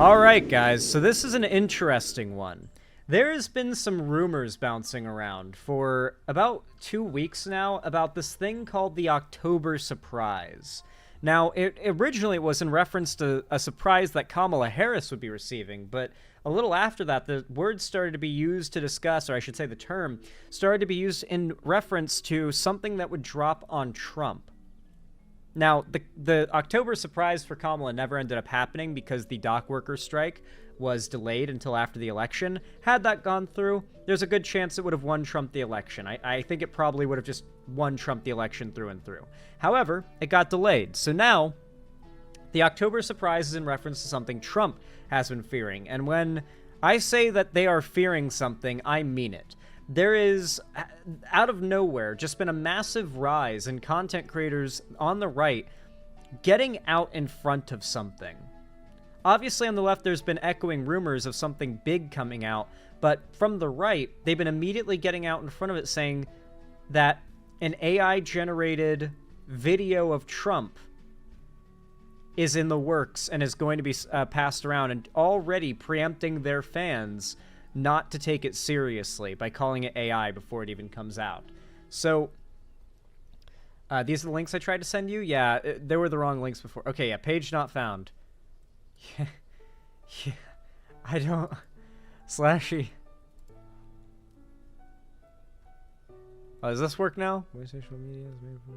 Alright guys, so this is an interesting one. There has been some rumors bouncing around for about 2 weeks now about this thing called the October surprise. Now, it originally was in reference to a surprise that Kamala Harris would be receiving, but a little after that, the word started to be used to discuss, or I should say the term, started to be used in reference to something that would drop on Trump. Now, the October surprise for Kamala never ended up happening because the dock workers strike was delayed until after the election. Had that gone through, there's a good chance it would have won Trump the election. I think it probably would have just won Trump the election through and through. However, it got delayed. So now, the October surprise is in reference to something Trump has been fearing. And when I say that they are fearing something, I mean it. There is, out of nowhere, just been a massive rise in content creators on the right getting out in front of something. Obviously, on the left, there's been echoing rumors of something big coming out, but from the right, they've been immediately getting out in front of it saying that an AI-generated video of Trump is in the works and is going to be passed around, and already preempting their fans not to take it seriously by calling it AI before it even comes out. So, these are the links I tried to send you? Yeah, there were the wrong links before. Okay, yeah, page not found. Yeah, I don't... Slashy. Oh, does this work now? Social media is made for...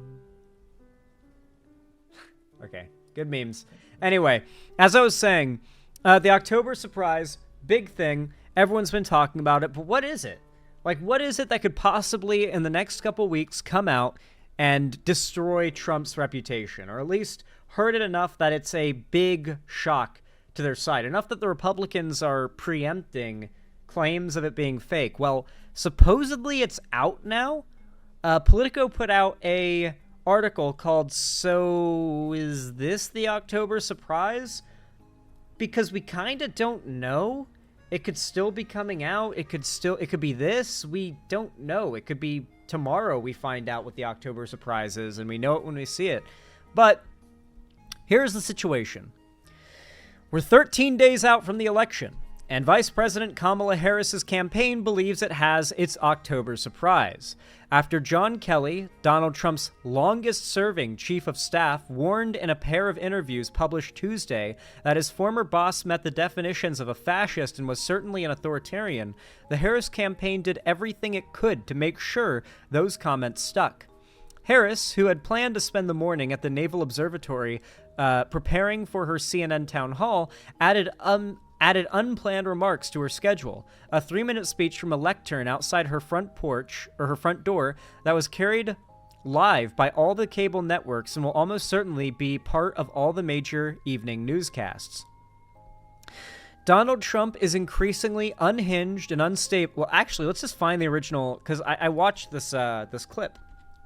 Okay, good memes. Anyway, as I was saying, the October surprise, big thing. Everyone's been talking about it, but what is it? Like, what is it that could possibly, in the next couple weeks, come out and destroy Trump's reputation? Or at least hurt it enough that it's a big shock to their side. Enough that the Republicans are preempting claims of it being fake. Well, supposedly it's out now. Politico put out a article called, "So is this the October surprise?" Because we kind of don't know. It could still be coming out. It could be this. We don't know. It could be tomorrow we find out what the October surprise is, and we know it when we see it. But here's the situation. We're 13 days out from the election, and Vice President Kamala Harris's campaign believes it has its October surprise. After John Kelly, Donald Trump's longest-serving chief of staff, warned in a pair of interviews published Tuesday that his former boss met the definitions of a fascist and was certainly an authoritarian, the Harris campaign did everything it could to make sure those comments stuck. Harris, who had planned to spend the morning at the Naval Observatory preparing for her CNN town hall, added unplanned remarks to her schedule. A 3-minute speech from a lectern outside her front porch, or her front door, that was carried live by all the cable networks and will almost certainly be part of all the major evening newscasts. Donald Trump is increasingly unhinged and unstable. Well, actually, let's just find the original, because I watched this this clip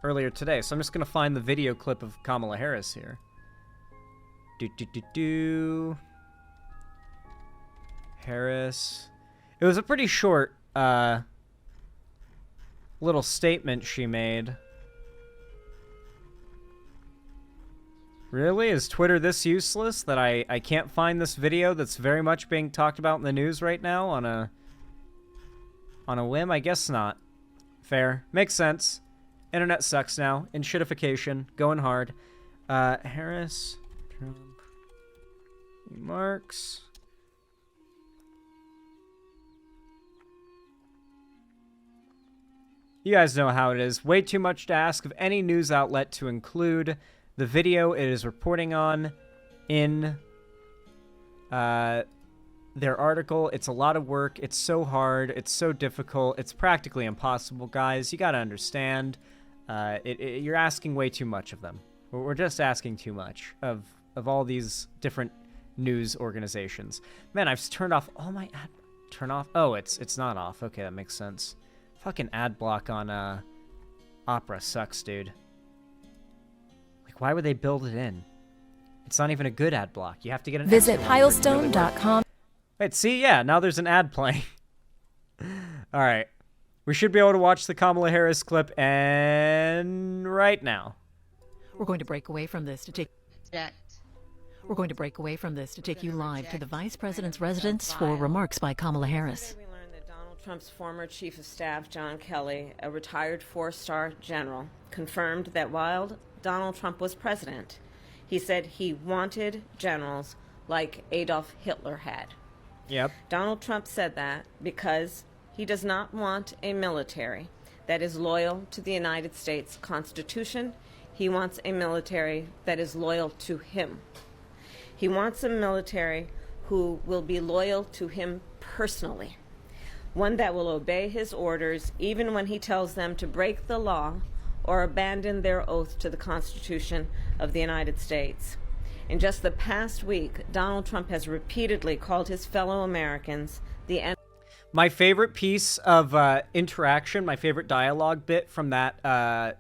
earlier today, so I'm just going to find the video clip of Kamala Harris here. Harris. It was a pretty short little statement she made. Really? Is Twitter this useless that I can't find this video that's very much being talked about in the news right now on a whim? I guess not. Fair. Makes sense. Internet sucks now. In shitification. Going hard. Harris. Trump. Remarks. You guys know how it is. Way too much to ask of any news outlet to include the video it is reporting on in their article. It's a lot of work. It's so hard. It's so difficult. It's practically impossible, guys. You gotta understand. You're asking way too much of them. We're just asking too much of all these different news organizations. Man, I've turned off all my ad... Turn off? Oh, it's not off. Okay, that makes sense. Fucking ad block on Opera sucks, dude. Like, why would they build it in? It's not even a good ad block. You have to get an Visit Pilestone.com. Wait, see? Yeah, now there's an ad playing. All right. We should be able to watch the Kamala Harris clip and right now. We're going to break away from this to take... We're going to break away from this to take you live to the Vice President's residence for remarks by Kamala Harris. We learned that Donald Trump's former Chief of Staff, John Kelly, a retired four-star general, confirmed that while Donald Trump was president, he said he wanted generals like Adolf Hitler had. Yep. Donald Trump said that because he does not want a military that is loyal to the United States Constitution. He wants a military that is loyal to him. He wants a military who will be loyal to him personally, one that will obey his orders even when he tells them to break the law or abandon their oath to the Constitution of the United States. In just the past week, Donald Trump has repeatedly called his fellow Americans the enemy. My favorite piece of interaction, my favorite dialogue bit from that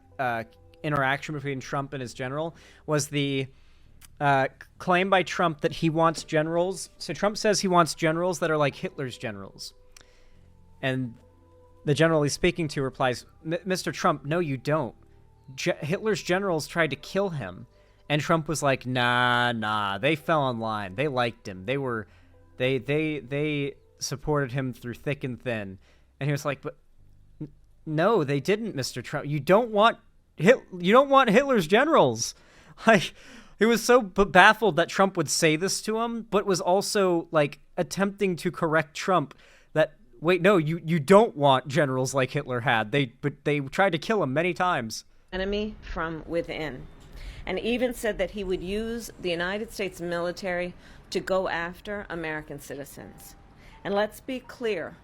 interaction between Trump and his general was the claim by Trump that he wants generals. So Trump says he wants generals that are like Hitler's generals. And the general he's speaking to replies, Mr. Trump, no, you don't. Hitler's generals tried to kill him. And Trump was like, nah, they fell in line. They liked him. They supported him through thick and thin. And he was like, but no, they didn't, Mr. Trump. You don't want Hitler's generals. Like, he was so baffled that Trump would say this to him, but was also like attempting to correct Trump that, wait, no, you don't want generals like Hitler had. But they tried to kill him many times. Enemy from within. And even said that he would use the United States military to go after American citizens. And let's be clear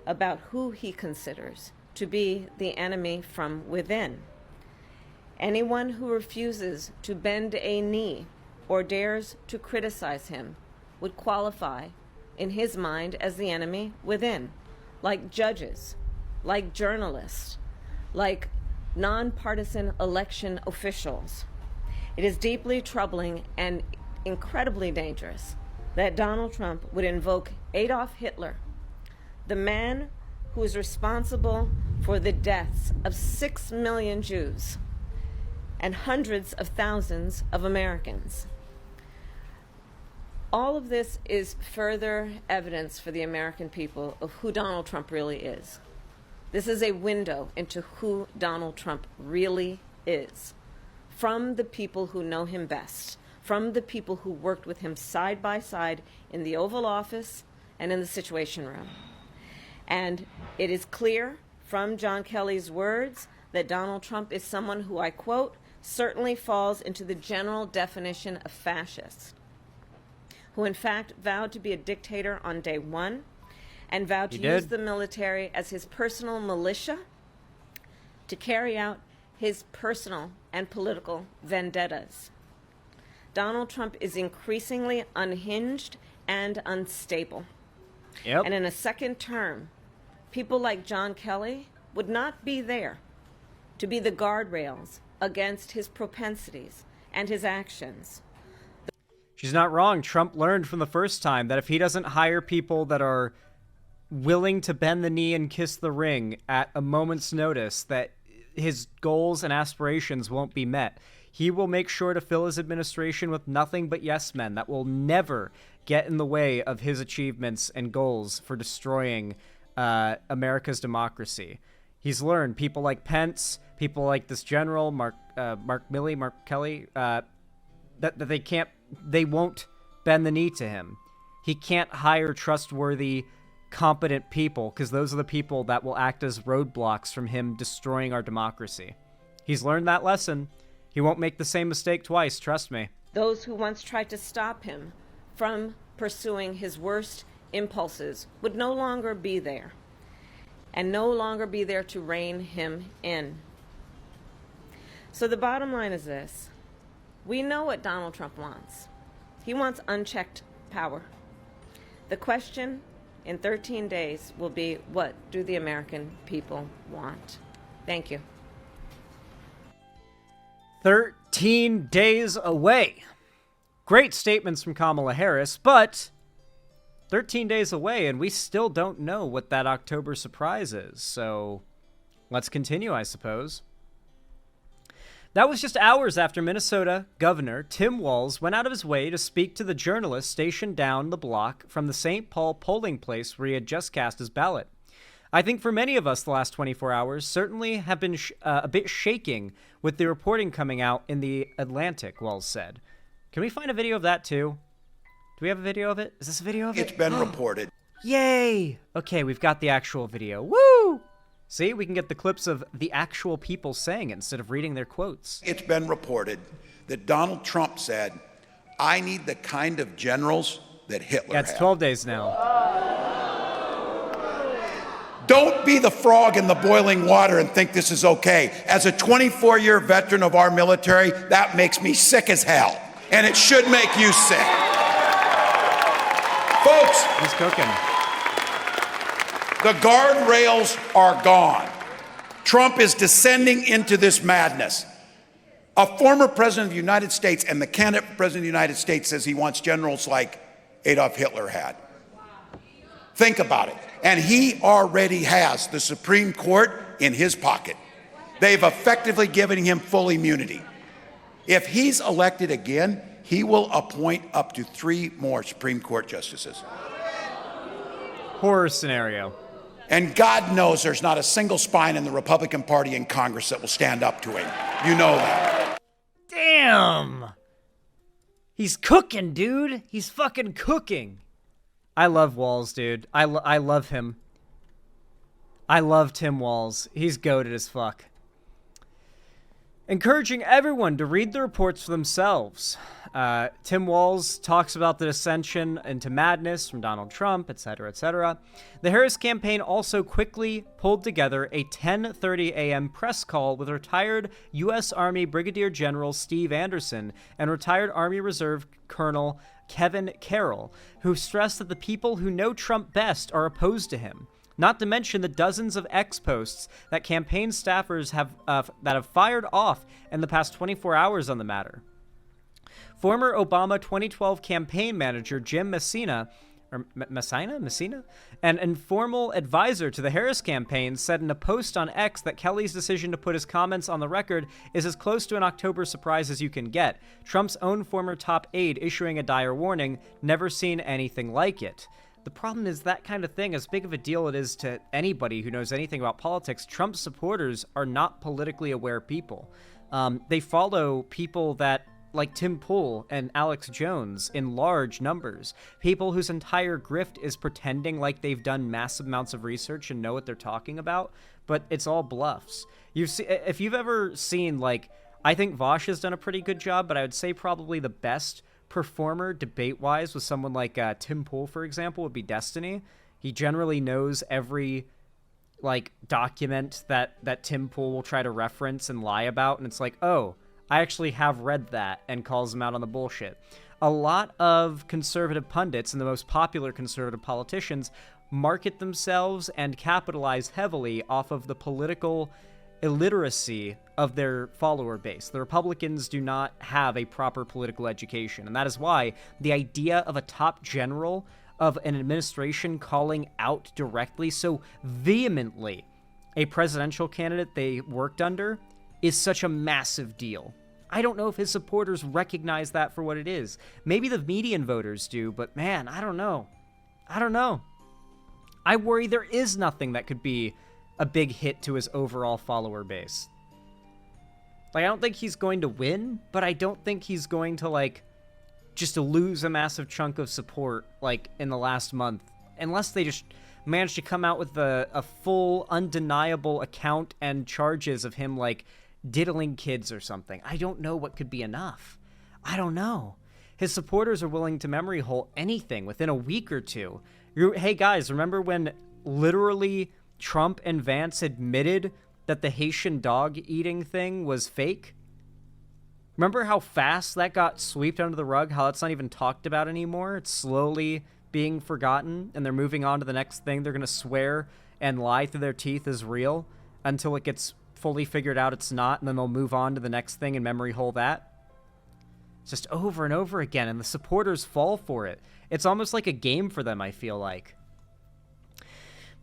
about who he considers to be the enemy from within. Anyone who refuses to bend a knee or dares to criticize him would qualify, in his mind, as the enemy within, like judges, like journalists, like nonpartisan election officials. It is deeply troubling and incredibly dangerous that Donald Trump would invoke Adolf Hitler, the man who is responsible for the deaths of 6 million Jews and hundreds of thousands of Americans. All of this is further evidence for the American people of who Donald Trump really is. This is a window into who Donald Trump really is, from the people who know him best, from the people who worked with him side by side in the Oval Office and in the Situation Room. And it is clear from John Kelly's words that Donald Trump is someone who, I quote, certainly falls into the general definition of fascist, who in fact vowed to be a dictator on day one and vowed to use the military as his personal militia to carry out his personal and political vendettas. Donald Trump is increasingly unhinged and unstable. Yep. And in a second term, people like John Kelly would not be there to be the guardrails against his propensities and his actions. She's not wrong. Trump learned from the first time that if he doesn't hire people that are willing to bend the knee and kiss the ring at a moment's notice, that his goals and aspirations won't be met. He will make sure to fill his administration with nothing but yes men that will never get in the way of his achievements and goals for destroying America's democracy. He's learned people like Pence, people like this general, Mark Kelly, that they won't bend the knee to him. He can't hire trustworthy, competent people because those are the people that will act as roadblocks from him destroying our democracy. He's learned that lesson. He won't make the same mistake twice, trust me. Those who once tried to stop him from pursuing his worst impulses would no longer be there, and no longer be there to rein him in. So the bottom line is this. We know what Donald Trump wants. He wants unchecked power. The question in 13 days will be, what do the American people want? Thank you. 13 days away. Great statements from Kamala Harris, but 13 days away, and we still don't know what that October surprise is. So let's continue, I suppose. That was just hours after Minnesota Governor Tim Walz went out of his way to speak to the journalist stationed down the block from the St. Paul polling place where he had just cast his ballot. I think for many of us, the last 24 hours certainly have been a bit shaking with the reporting coming out in the Atlantic, Walz said. Can we find a video of that too? Do we have a video of it? Is this a video of it? It's been reported. Yay! Okay, we've got the actual video. Woo! See, we can get the clips of the actual people saying it instead of reading their quotes. It's been reported that Donald Trump said, I need the kind of generals that Hitler Yeah, it's had. 12 days now. Don't be the frog in the boiling water and think this is okay. As a 24-year veteran of our military, that makes me sick as hell. And it should make you sick. Folks, He's cooking. the guardrails are gone. Trump is descending into this madness. A former president of the United States and the candidate for president of the United States says he wants generals like Adolf Hitler had. Think about it. And he already has the Supreme Court in his pocket. They've effectively given him full immunity. If he's elected again, he will appoint up to 3 more Supreme Court justices. Horror scenario. And God knows there's not a single spine in the Republican Party in Congress that will stand up to him. You know that. Damn! He's cooking, dude. He's fucking cooking. I love Walz, dude. I love him. I love Tim Walz. He's goated as fuck. Encouraging everyone to read the reports for themselves. Tim Walz talks about the dissension into madness from Donald Trump, etc., etc. The Harris campaign also quickly pulled together a 10:30 a.m. press call with retired U.S. Army Brigadier General Steve Anderson and retired Army Reserve Colonel Kevin Carroll, who stressed that the people who know Trump best are opposed to him. Not to mention the dozens of X posts that campaign staffers have fired off in the past 24 hours on the matter. Former Obama 2012 campaign manager Jim Messina, an informal advisor to the Harris campaign, said in a post on X that Kelly's decision to put his comments on the record is as close to an October surprise as you can get. Trump's own former top aide issuing a dire warning, never seen anything like it. The problem is that kind of thing, as big of a deal it is to anybody who knows anything about politics, Trump supporters are not politically aware people. They follow people that, like Tim Pool and Alex Jones, in large numbers. People whose entire grift is pretending like they've done massive amounts of research and know what they're talking about, but it's all bluffs. If you've ever seen, like, I think Vosh has done a pretty good job, but I would say probably the best performer debate-wise with someone like Tim Pool, for example, would be Destiny. He generally knows every document that Tim Pool will try to reference and lie about, and it's like, oh, I actually have read that, and calls him out on the bullshit. A lot of conservative pundits and the most popular conservative politicians market themselves and capitalize heavily off of the political illiteracy of their follower base. The Republicans do not have a proper political education, and that is why the idea of a top general of an administration calling out directly so vehemently a presidential candidate they worked under is such a massive deal. I don't know if his supporters recognize that for what it is. Maybe the median voters do, but man, I don't know. I worry there is nothing that could be a big hit to his overall follower base. I don't think he's going to win, but I don't think he's going to, just lose a massive chunk of support, in the last month. Unless they just manage to come out with a full, undeniable account and charges of him, diddling kids or something. I don't know what could be enough. I don't know. His supporters are willing to memory hole anything within a week or two. Hey, guys, remember when literally Trump and Vance admitted that the Haitian dog eating thing was fake? Remember how fast that got swept under the rug? How that's not even talked about anymore? It's slowly being forgotten, and they're moving on to the next thing they're going to swear and lie through their teeth is real until it gets fully figured out it's not, and then they'll move on to the next thing and memory hole that. It's just over and over again, and the supporters fall for it. It's almost like a game for them, I feel like.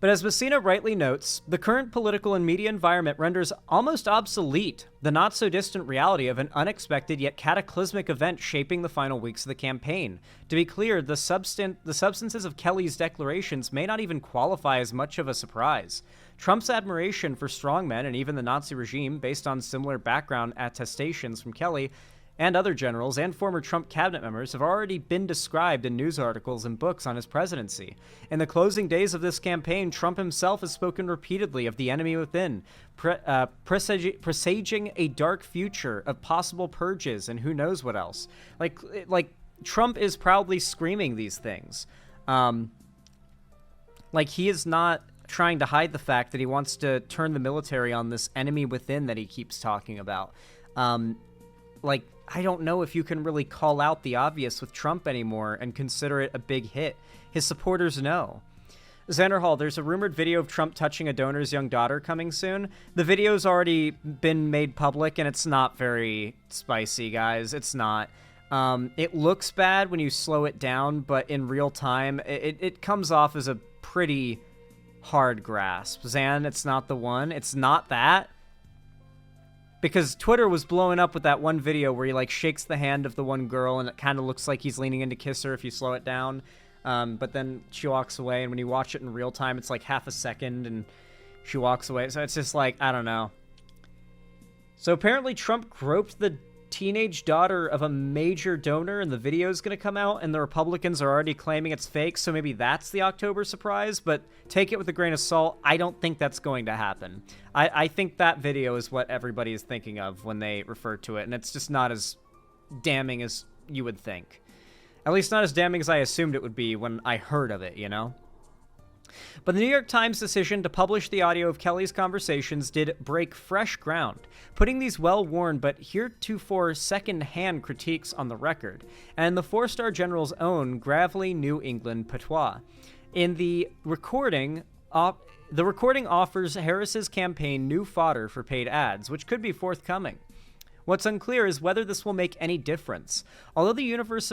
But as Messina rightly notes, the current political and media environment renders almost obsolete the not-so-distant reality of an unexpected yet cataclysmic event shaping the final weeks of the campaign. To be clear, the substances of Kelly's declarations may not even qualify as much of a surprise. Trump's admiration for strongmen and even the Nazi regime, based on similar background attestations from Kelly, and other generals and former Trump cabinet members have already been described in news articles and books on his presidency. In the closing days of this campaign, Trump himself has spoken repeatedly of the enemy within, presaging a dark future of possible purges and who knows what else. Like Trump is proudly screaming these things. He is not trying to hide the fact that he wants to turn the military on this enemy within that he keeps talking about. I don't know if you can really call out the obvious with Trump anymore and consider it a big hit. His supporters know. Xander Hall, there's a rumored video of Trump touching a donor's young daughter coming soon. The video's already been made public, and it's not very spicy, guys. It's not. It looks bad when you slow it down, but in real time, it comes off as a pretty hard grasp. Xan, it's not the one. It's not that. Because Twitter was blowing up with that one video where he, shakes the hand of the one girl, and it kind of looks like he's leaning in to kiss her if you slow it down. But then she walks away, and when you watch it in real time, it's half a second, and she walks away. So it's just I don't know. So apparently Trump groped the teenage daughter of a major donor, and the video is going to come out, and the Republicans are already claiming it's fake, so maybe that's the October surprise, but take it with a grain of salt. I don't think that's going to happen. I think that video is what everybody is thinking of when they refer to it, and it's just not as damning as you would think. At least not as damning as I assumed it would be when I heard of it, you know? But the New York Times decision to publish the audio of Kelly's conversations did break fresh ground, putting these well-worn but heretofore second-hand critiques on the record, and the four-star general's own gravelly New England patois. In the recording offers Harris's campaign new fodder for paid ads, which could be forthcoming. What's unclear is whether this will make any difference. Although the universe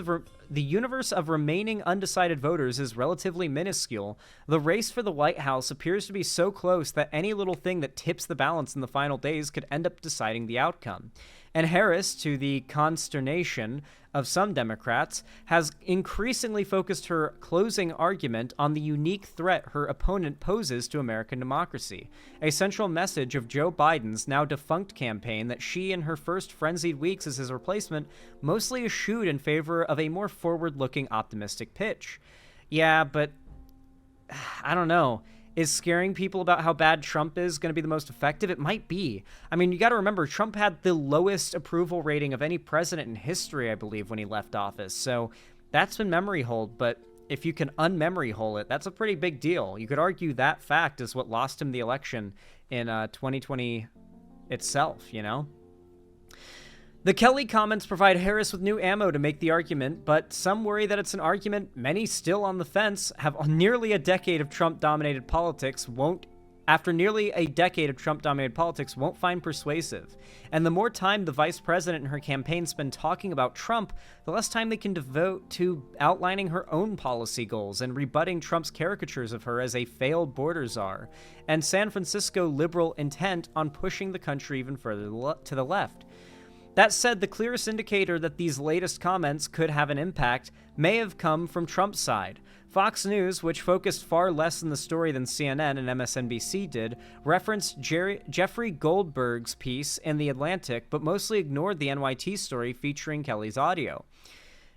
of remaining undecided voters is relatively minuscule, the race for the White House appears to be so close that any little thing that tips the balance in the final days could end up deciding the outcome. And Harris, to the consternation of some Democrats, has increasingly focused her closing argument on the unique threat her opponent poses to American democracy, a central message of Joe Biden's now defunct campaign that she, in her first frenzied weeks as his replacement, mostly eschewed in favor of a more forward-looking, optimistic pitch. Yeah, but I don't know. Is scaring people about how bad Trump is going to be the most effective? It might be. I mean, you got to remember, Trump had the lowest approval rating of any president in history, I believe, when he left office. So that's been memory hold, but if you can unmemory hole it, that's a pretty big deal. You could argue that fact is what lost him the election in 2020 itself, you know? The Kelly comments provide Harris with new ammo to make the argument, but some worry that it's an argument many still on the fence have nearly a decade of Trump-dominated politics won't find persuasive. And the more time the vice president and her campaign spend talking about Trump, the less time they can devote to outlining her own policy goals and rebutting Trump's caricatures of her as a failed border czar, and San Francisco liberal intent on pushing the country even further to the left. That said, the clearest indicator that these latest comments could have an impact may have come from Trump's side. Fox News, which focused far less on the story than CNN and MSNBC did, referenced Jeffrey Goldberg's piece in The Atlantic, but mostly ignored the NYT story featuring Kelly's audio.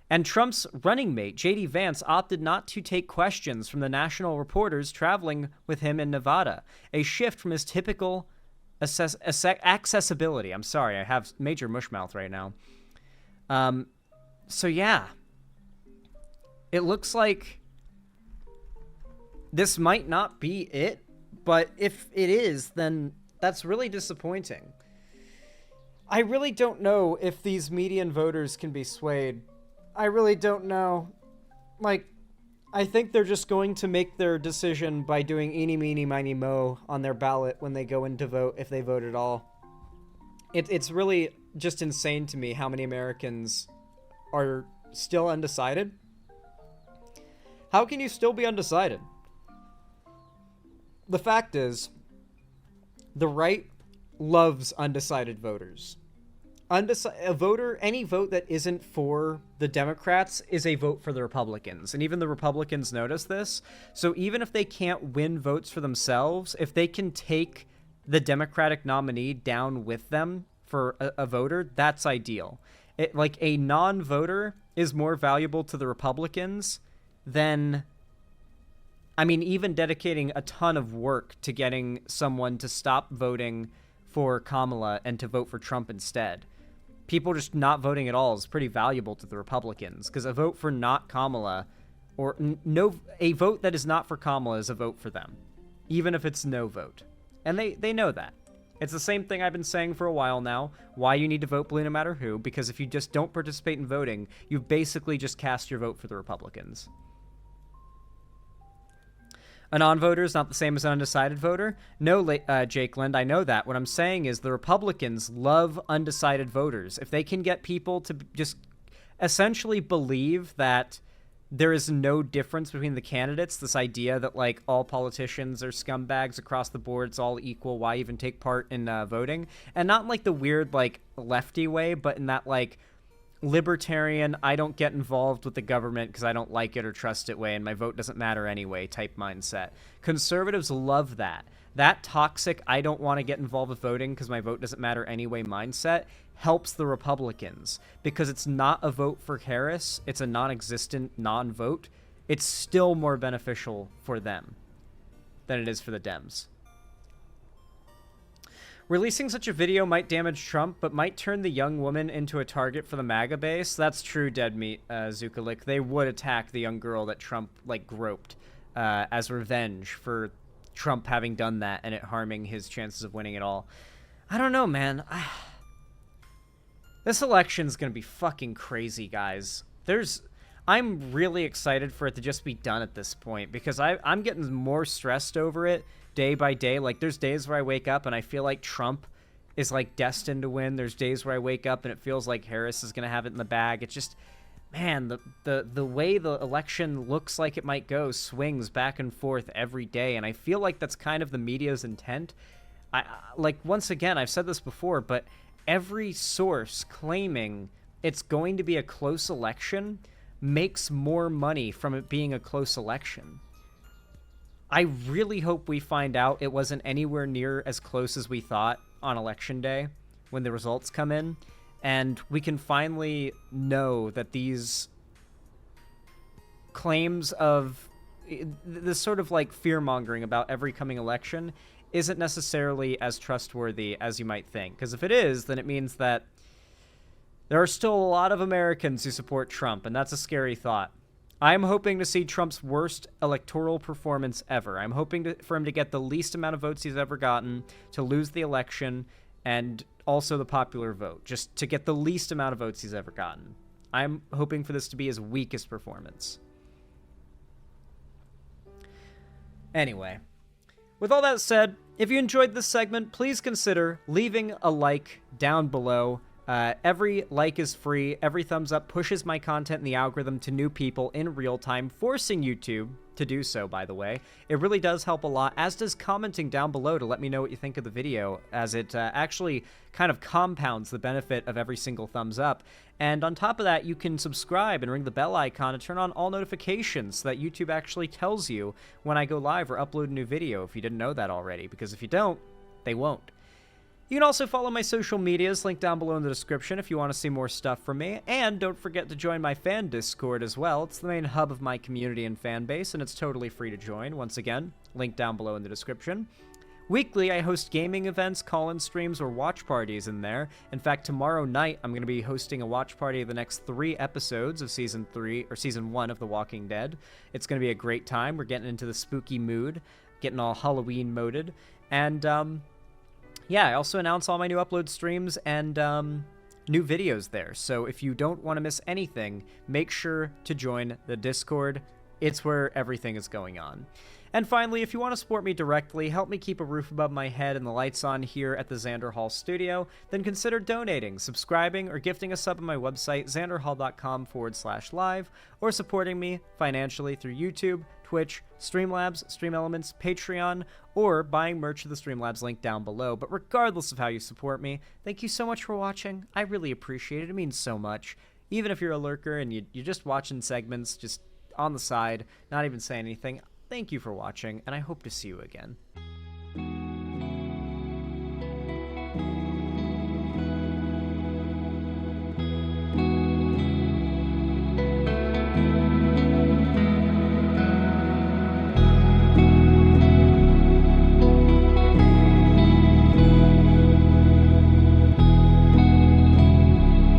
And Trump's running mate, J.D. Vance, opted not to take questions from the national reporters traveling with him in Nevada, a shift from his typical accessibility. I'm sorry, I have major mushmouth right now. So yeah, it looks like this might not be it, but if it is, then that's really disappointing. I really don't know if these median voters can be swayed. I really don't know. I think they're just going to make their decision by doing eeny, meeny, miny, mo on their ballot when they go in to vote, if they vote at all. It's really just insane to me how many Americans are still undecided. How can you still be undecided? the fact is, the right loves undecided voters. A voter, any vote that isn't for the Democrats is a vote for the Republicans. And even the Republicans notice this. So even if they can't win votes for themselves, if they can take the Democratic nominee down with them for a voter, that's ideal. Like, a non-voter is more valuable to the Republicans than, I mean, even dedicating a ton of work to getting someone to stop voting for Kamala and to vote for Trump instead. People just not voting at all is pretty valuable to the Republicans, because a vote for not Kamala, or a vote that is not for Kamala is a vote for them, even if it's no vote. And they know that. It's the same thing I've been saying for a while now, why you need to vote blue no matter who, because if you just don't participate in voting, you've basically just cast your vote for the Republicans. A non-voter is not the same as an undecided voter. No, Jake Lind, I know that. What I'm saying is the Republicans love undecided voters. If they can get people to just essentially believe that there is no difference between the candidates, this idea that, like, all politicians are scumbags across the board, it's all equal, why even take part in voting? And not in, like, the weird, like, lefty way, but in that, like, libertarian, I don't get involved with the government because I don't like it or trust it way, and my vote doesn't matter anyway type mindset. Conservatives love that. That toxic, I don't want to get involved with voting because my vote doesn't matter anyway mindset helps the Republicans, because it's not a vote for Harris, it's a non-existent non-vote. It's still more beneficial for them than it is for the Dems. Releasing such a video might damage Trump, but might turn the young woman into a target for the MAGA base. That's true, Dead Meat, Zukalik. They would attack the young girl that Trump, like, groped as revenge for Trump having done that and it harming his chances of winning it all. I don't know, man. This election's gonna be fucking crazy, guys. I'm really excited for it to just be done at this point, because I'm getting more stressed over it day by day. Like, there's days where I wake up and I feel like Trump is, like, destined to win. There's days where I wake up and it feels like Harris is gonna have it in the bag. It's just, man, the way the election looks like it might go swings back and forth every day, and I feel like that's kind of the media's intent. Like, once again, I've said this before, but every source claiming it's going to be a close election makes more money from it being a close election. I really hope we find out it wasn't anywhere near as close as we thought on election day when the results come in, and we can finally know that these claims of this sort of, like, fear-mongering about every coming election isn't necessarily as trustworthy as you might think. Because if it is, then it means that there are still a lot of Americans who support Trump, and that's a scary thought. I'm hoping to see Trump's worst electoral performance ever. I'm hoping for him to get the least amount of votes he's ever gotten, to lose the election, and also the popular vote, just to get the least amount of votes he's ever gotten. I'm hoping for this to be his weakest performance. Anyway, with all that said, if you enjoyed this segment, please consider leaving a like down below. Every like is free. Every thumbs up pushes my content in the algorithm to new people in real time, forcing YouTube to do so, by the way. It really does help a lot, as does commenting down below to let me know what you think of the video, as it actually kind of compounds the benefit of every single thumbs up. And on top of that, you can subscribe and ring the bell icon to turn on all notifications so that YouTube actually tells you when I go live or upload a new video, if you didn't know that already, because if you don't, they won't. You can also follow my social medias, linked down below in the description if you want to see more stuff from me, and don't forget to join my fan Discord as well. It's the main hub of my community and fan base, and it's totally free to join. Once again, linked down below in the description. Weekly, I host gaming events, call-in streams, or watch parties in there. In fact, tomorrow night, I'm going to be hosting a watch party of the next 3 episodes of Season 1 of The Walking Dead. It's going to be a great time. We're getting into the spooky mood, getting all Halloween-moded, and, yeah, I also announce all my new upload streams and new videos there. So if you don't want to miss anything, make sure to join the Discord. It's where everything is going on. And finally, if you want to support me directly, help me keep a roof above my head and the lights on here at the Xander Hall studio, then consider donating, subscribing, or gifting a sub on my website, xanderhall.com/live, or supporting me financially through YouTube, Twitch, Streamlabs, Stream Elements, Patreon, or buying merch to the Streamlabs link down below. But regardless of how you support me, thank you so much for watching. I really appreciate it. It means so much. Even if you're a lurker and you're just watching segments, just on the side, not even saying anything, thank you for watching, and I hope to see you again.